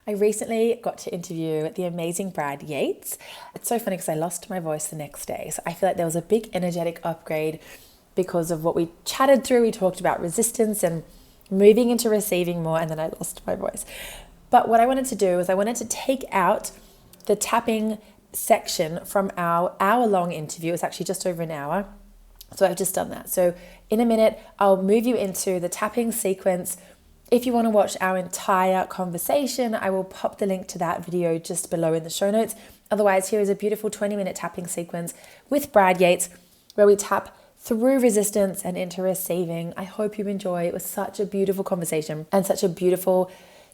I recently got to interview the amazing Brad Yates. It's so funny because I lost my voice the next day. So I feel like there was a big energetic upgrade because of what we chatted through. We talked about resistance and moving into receiving more, and then I lost my voice. But what I wanted to do is I wanted to take out the tapping section from our hour-long interview. It's actually just over an hour. So I've just done that. So in a minute, I'll move you into the tapping sequence. If you want to watch our entire conversation, I will pop the link to that video just below in the show notes. Otherwise, here is a beautiful 20-minute tapping sequence with Brad Yates where we tap through resistance and into receiving. I hope you enjoy. It was such a beautiful conversation and such a beautiful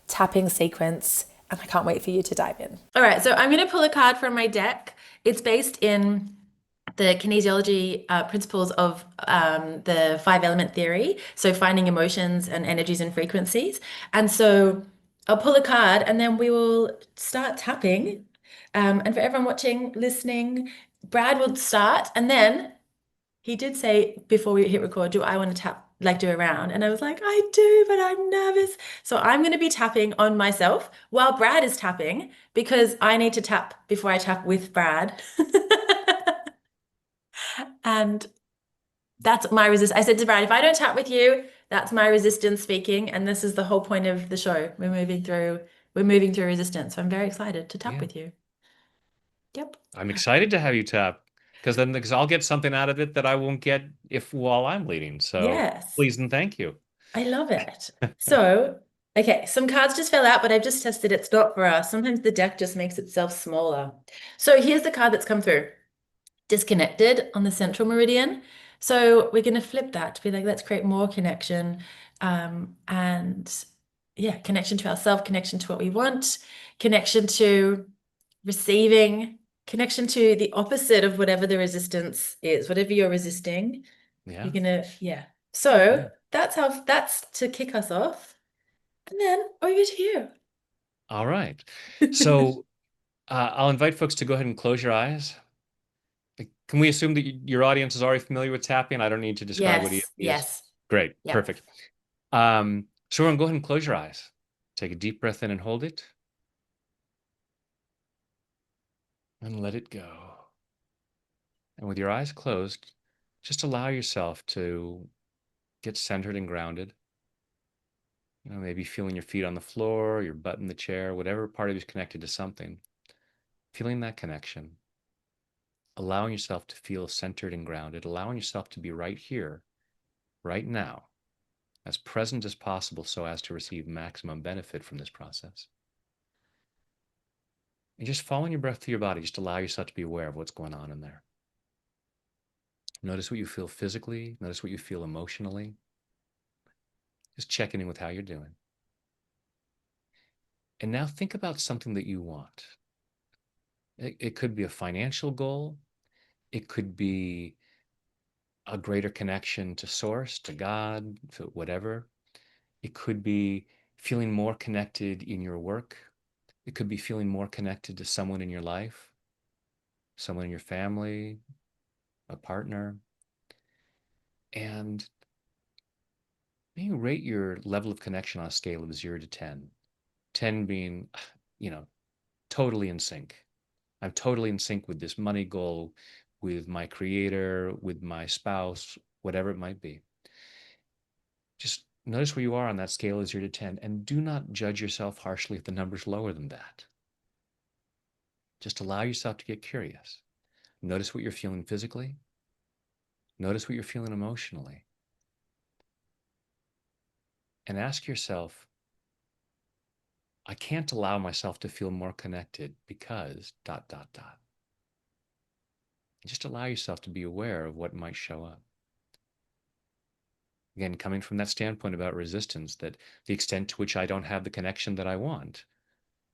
tapping sequence. And I can't wait for you to dive in. All right, so I'm going to pull a card from my deck. It's based in the kinesiology principles of the five element theory. So finding emotions and energies and frequencies. And so I'll pull a card and then we will start tapping. And for everyone watching, listening, Brad will start. And then he did say before we hit record, do I want to tap, like do a round? And I was like, I do, but I'm nervous. So I'm going to be tapping on myself while Brad is tapping because I need to tap before I tap with Brad. And that's my resist. I said to Brad, if I don't chat with you, that's my resistance speaking. And this is the whole point of the show. We're moving through resistance. So I'm very excited to tap Yeah. with you. Yep. I'm excited to have you tap because I'll get something out of it that I won't get if while I'm leading. So Yes. please and thank you. I love it. So, okay, some cards just fell out, but I've just tested it's not for us. Sometimes the deck just makes itself smaller. So here's the card that's come through. Disconnected on the central meridian. So we're going to flip that to be like, let's create more connection. And yeah, connection to ourselves, connection to what we want, connection to receiving, connection to the opposite of whatever the resistance is, whatever you're resisting, you're Yeah. gonna, yeah. Yeah. So that's to kick us off. And then over to you. All right. So I'll invite folks to go ahead and close your eyes. Can we assume that your audience is already familiar with tapping? I don't need to describe what Yes, EFT is. yes. Great. Yep. Perfect. So everyone go ahead and close your eyes. Take a deep breath in and hold it. And let it go. And with your eyes closed, just allow yourself to get centered and grounded. Maybe feeling your feet on the floor, your butt in the chair, whatever part of you is connected to something. Feeling that connection. Allowing yourself to feel centered and grounded. Allowing yourself to be right here, right now, as present as possible so as to receive maximum benefit from this process. And just following your breath through your body, just allow yourself to be aware of what's going on in there. Notice what you feel physically. Notice what you feel emotionally. Just checking in with how you're doing. And now think about something that you want. It could be a financial goal. It could be a greater connection to source, to God, to whatever. It could be feeling more connected in your work. It could be feeling more connected to someone in your life, someone in your family, a partner. And maybe rate your level of connection on a scale of 0 to 10. 10 being, you know, totally in sync. I'm totally in sync with this money goal, with my creator, with my spouse, whatever it might be. Just notice where you are on that scale of 0 to 10 and do not judge yourself harshly if the number's lower than that. Just allow yourself to get curious. Notice what you're feeling physically. Notice what you're feeling emotionally. And ask yourself, I can't allow myself to feel more connected because dot, dot, dot. Just allow yourself to be aware of what might show up. Again, coming from that standpoint about resistance, that the extent to which I don't have the connection that I want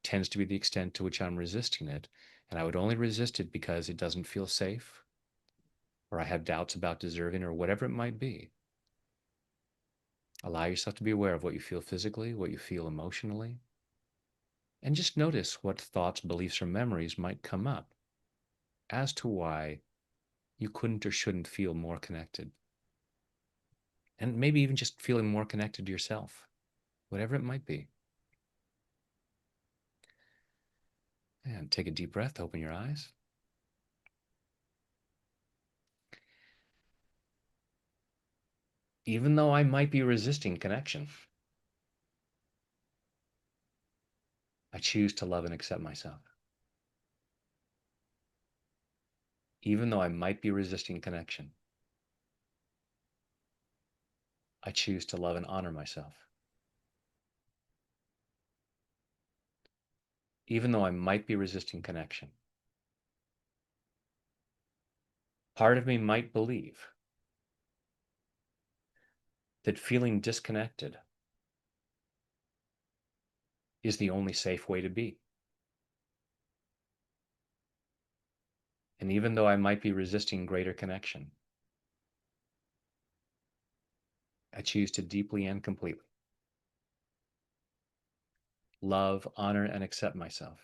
tends to be the extent to which I'm resisting it. And I would only resist it because it doesn't feel safe, or I have doubts about deserving, or whatever it might be. Allow yourself to be aware of what you feel physically, what you feel emotionally, and just notice what thoughts, beliefs, or memories might come up as to why you couldn't or shouldn't feel more connected. And maybe even just feeling more connected to yourself, whatever it might be. And take a deep breath, open your eyes. Even though I might be resisting connection, I choose to love and accept myself. Even though I might be resisting connection, I choose to love and honor myself. Even though I might be resisting connection, part of me might believe that feeling disconnected is the only safe way to be. And even though I might be resisting greater connection, I choose to deeply and completely love, honor, and accept myself.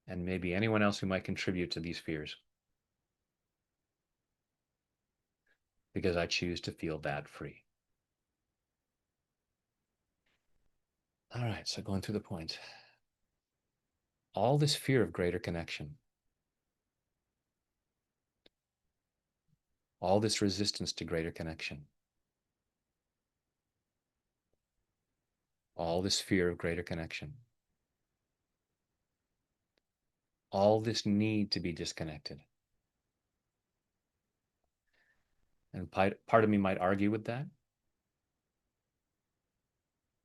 And maybe anyone else who might contribute to these fears. Because I choose to feel that free. All right, so going through the points. All this fear of greater connection, all this resistance to greater connection, all this fear of greater connection, all this need to be disconnected. And part of me might argue with that.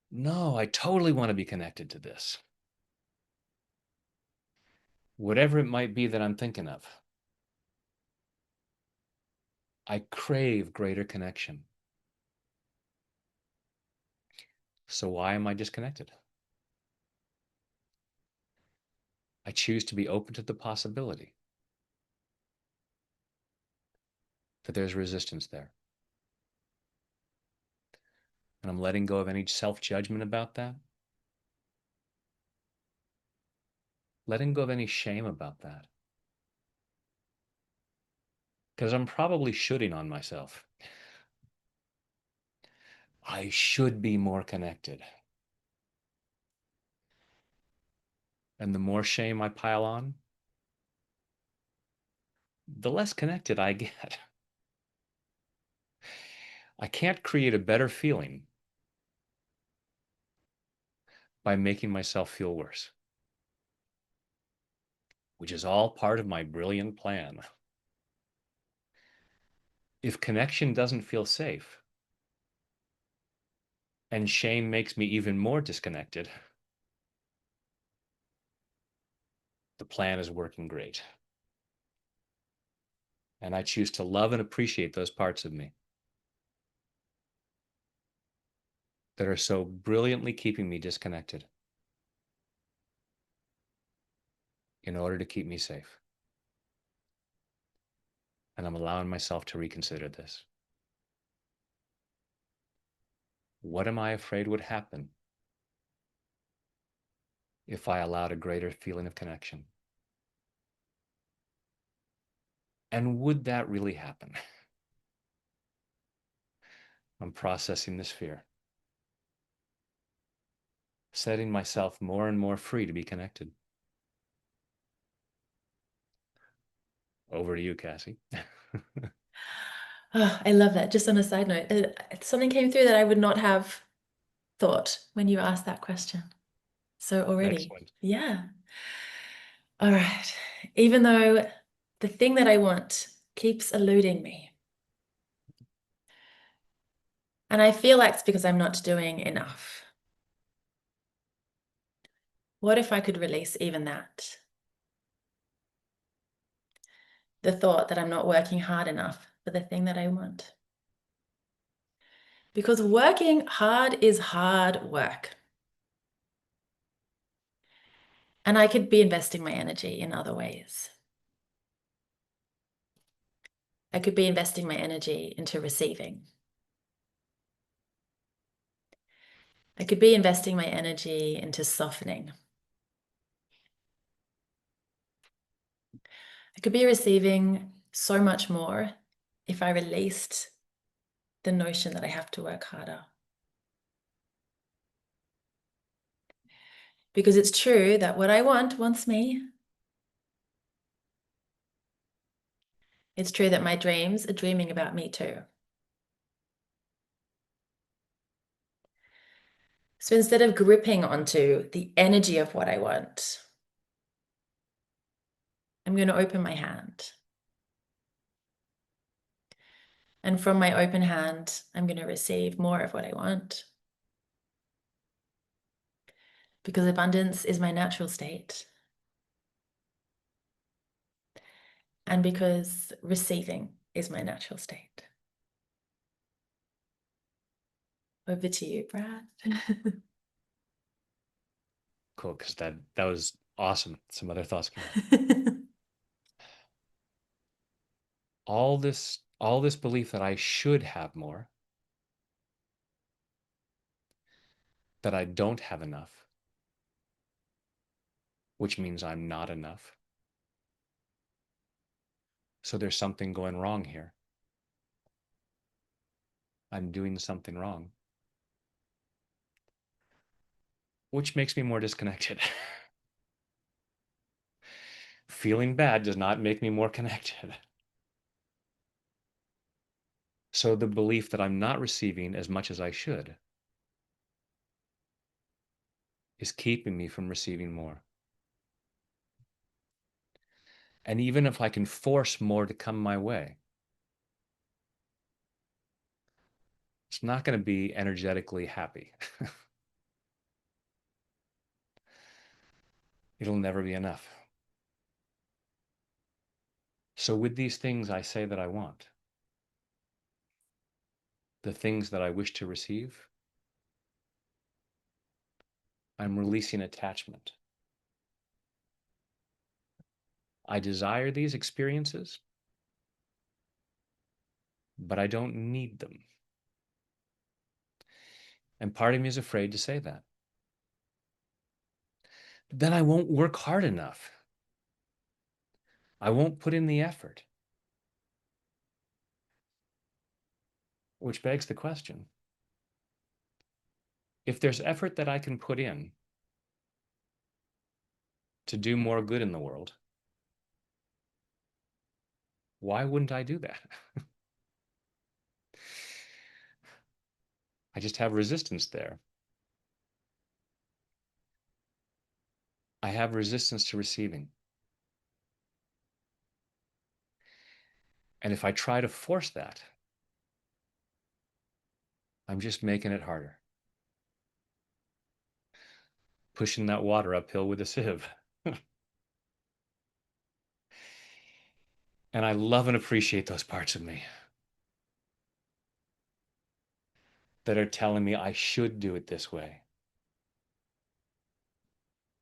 No, I totally want to be connected to this. Whatever it might be that I'm thinking of. I crave greater connection. So why am I disconnected? I choose to be open to the possibility that there's resistance there. And I'm letting go of any self-judgment about that. Letting go of any shame about that. Because I'm probably shooting on myself. I should be more connected. And the more shame I pile on, the less connected I get. I can't create a better feeling by making myself feel worse, which is all part of my brilliant plan. If connection doesn't feel safe, and shame makes me even more disconnected, the plan is working great. And I choose to love and appreciate those parts of me that are so brilliantly keeping me disconnected in order to keep me safe. And I'm allowing myself to reconsider this. What am I afraid would happen if I allowed a greater feeling of connection? And would that really happen? I'm processing this fear, setting myself more and more free to be connected. Over to you, Cassie. Oh, I love that. Just on a side note, something came through that I would not have thought when you asked that question. So already, Excellent. yeah. All right. Even though the thing that I want keeps eluding me, and I feel like it's because I'm not doing enough. What if I could release even that? The thought that I'm not working hard enough for the thing that I want. Because working hard is hard work. And I could be investing my energy in other ways. I could be investing my energy into receiving. I could be investing my energy into softening. I could be receiving so much more if I released the notion that I have to work harder. Because it's true that what I want wants me. It's true that my dreams are dreaming about me too. So instead of gripping onto the energy of what I want, I'm going to open my hand. And from my open hand, I'm going to receive more of what I want. Because abundance is my natural state. And because receiving is my natural state. Over to you, Brad. Cool, because that was awesome. Some other thoughts came up. All this belief that I should have more, that I don't have enough, which means I'm not enough. So there's something going wrong here. I'm doing something wrong, which makes me more disconnected. Feeling bad does not make me more connected. So the belief that I'm not receiving as much as I should is keeping me from receiving more. And even if I can force more to come my way, it's not going to be energetically happy. It'll never be enough. So with these things I say that I want, the things that I wish to receive, I'm releasing attachment. I desire these experiences, but I don't need them. And part of me is afraid to say that. Then I won't work hard enough. I won't put in the effort. Which begs the question, if there's effort that I can put in to do more good in the world, why wouldn't I do that? I just have resistance there. I have resistance to receiving. And if I try to force that, I'm just making it harder. Pushing that water uphill with a sieve. And I love and appreciate those parts of me that are telling me I should do it this way.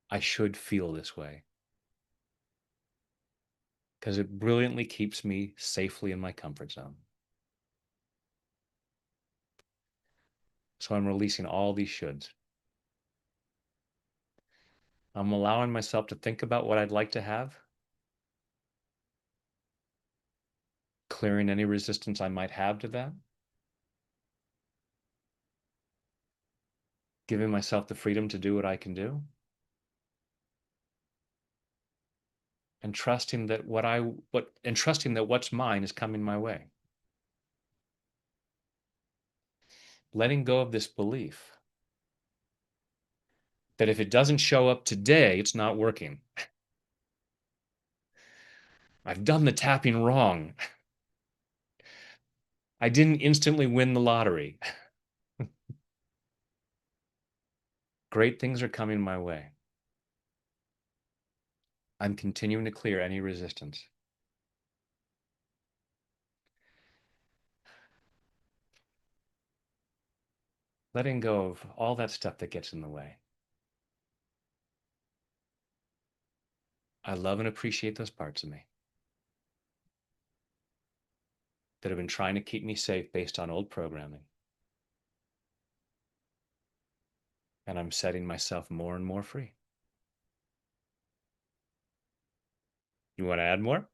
I should feel this way. Because it brilliantly keeps me safely in my comfort zone. So I'm releasing all these shoulds. I'm allowing myself to think about what I'd like to have, clearing any resistance I might have to that, giving myself the freedom to do what I can do, and trusting that what's mine is coming my way. Letting go of this belief that if it doesn't show up today, it's not working. I've done the tapping wrong. I didn't instantly win the lottery. Great things are coming my way. I'm continuing to clear any resistance. Letting go of all that stuff that gets in the way. I love and appreciate those parts of me that have been trying to keep me safe based on old programming. And I'm setting myself more and more free. You want to add more?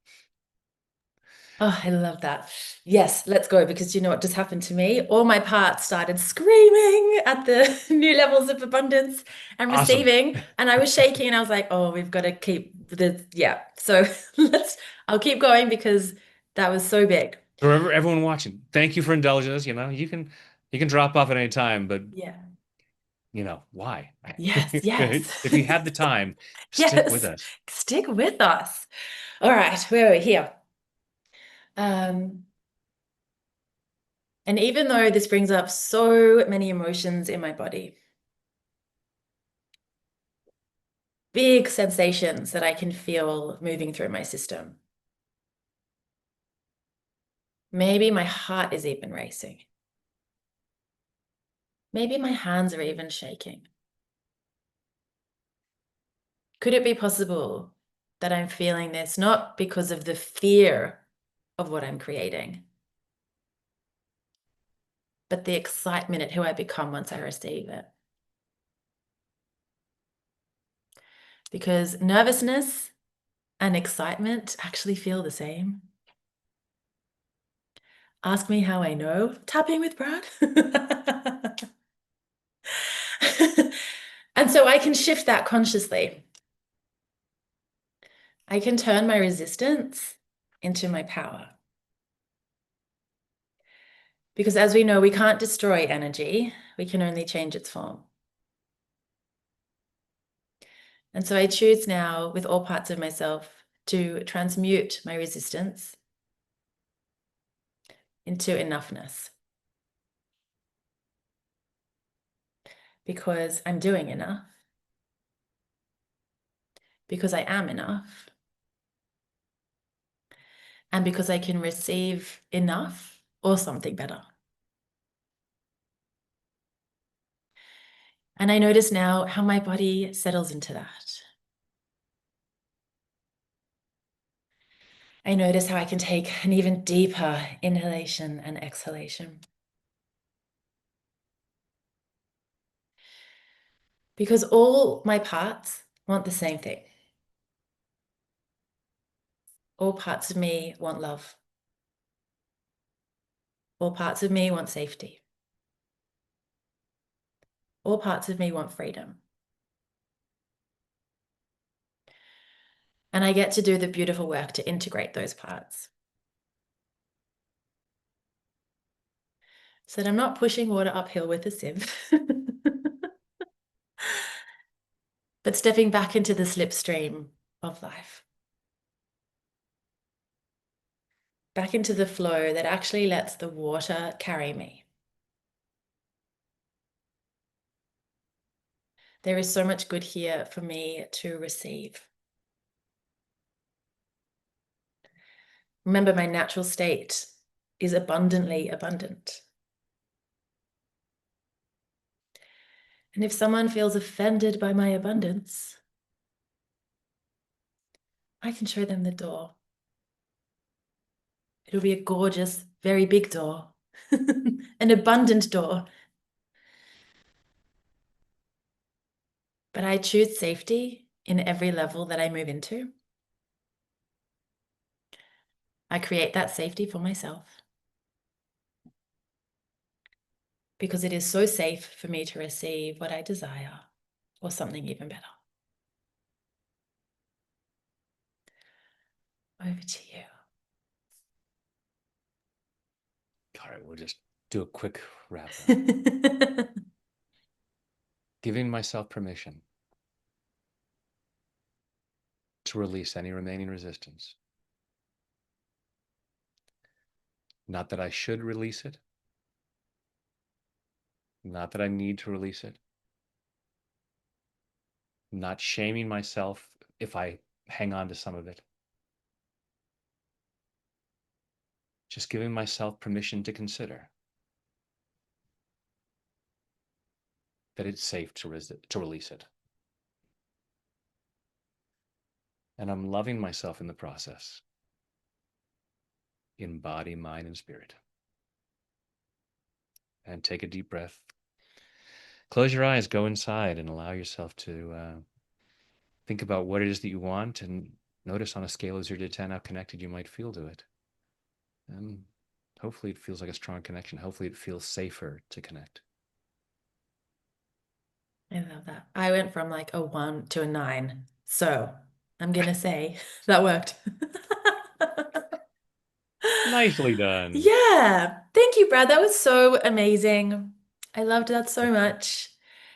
Oh, I love that. Yes, let's go because you know what just happened to me? All my parts started screaming at the new levels of abundance and Awesome. receiving. And I was shaking and I was like, oh, we've got to keep the, yeah. So I'll keep going because that was so big. For everyone watching, thank you for indulging us. You can drop off at any time, but Yeah. why? Yes, yes. If you have the time, stick with Yes. us. Stick with us. All right, where are we here? Um, and even though this brings up so many emotions in my body, big sensations that I can feel moving through my system. Maybe my heart is even racing. Maybe my hands are even shaking. Could it be possible that I'm feeling this not because of the fear of what I'm creating, but the excitement at who I become once I receive it? Because nervousness and excitement actually feel the same. Ask me how I know. Tapping with Brad. And so I can shift that consciously. I can turn my resistance into my power. Because as we know, we can't destroy energy, we can only change its form. And so I choose now, with all parts of myself, to transmute my resistance into enoughness. Because I'm doing enough, because I am enough, and because I can receive enough or something better. And I notice now how my body settles into that. I notice how I can take an even deeper inhalation and exhalation. Because all my parts want the same thing. All parts of me want love. All parts of me want safety. All parts of me want freedom. And I get to do the beautiful work to integrate those parts. So that I'm not pushing water uphill with a sieve, but stepping back into the slipstream of life. Back into the flow that actually lets the water carry me. There is so much good here for me to receive. Remember, my natural state is abundantly abundant. And if someone feels offended by my abundance, I can show them the door. It'll be a gorgeous, very big door, an abundant door. But I choose safety in every level that I move into. I create that safety for myself because it is so safe for me to receive what I desire or something even better. Over to you. All right, we'll just do a quick wrap up. Giving myself permission to release any remaining resistance. Not that I should release it, not that I need to release it, not shaming myself if I hang on to some of it. Just giving myself permission to consider that it's safe to release it. And I'm loving myself in the process, in body, mind, and spirit. And take a deep breath. Close your eyes, go inside, and allow yourself to think about what it is that you want, and notice on a scale of 0 to 10 how connected you might feel to it. And hopefully it feels like a strong connection. Hopefully it feels safer to connect. I love that. I went from like a 1 to a 9. So I'm gonna say that worked. Nicely done. Yeah. Thank you, Brad. That was so amazing. I loved that so much.